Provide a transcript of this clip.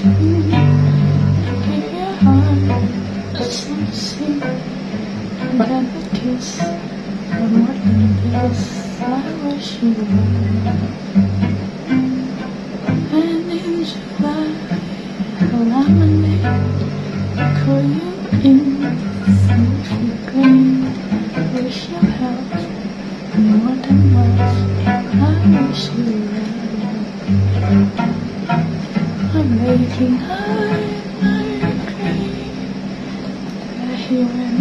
you. Give your heart a sea and have a kiss. But more than this, I wish you were. And in July, a lemonade, call you in some green. Wish you health more than wealth. I wish you were. I'm making high cream. Here and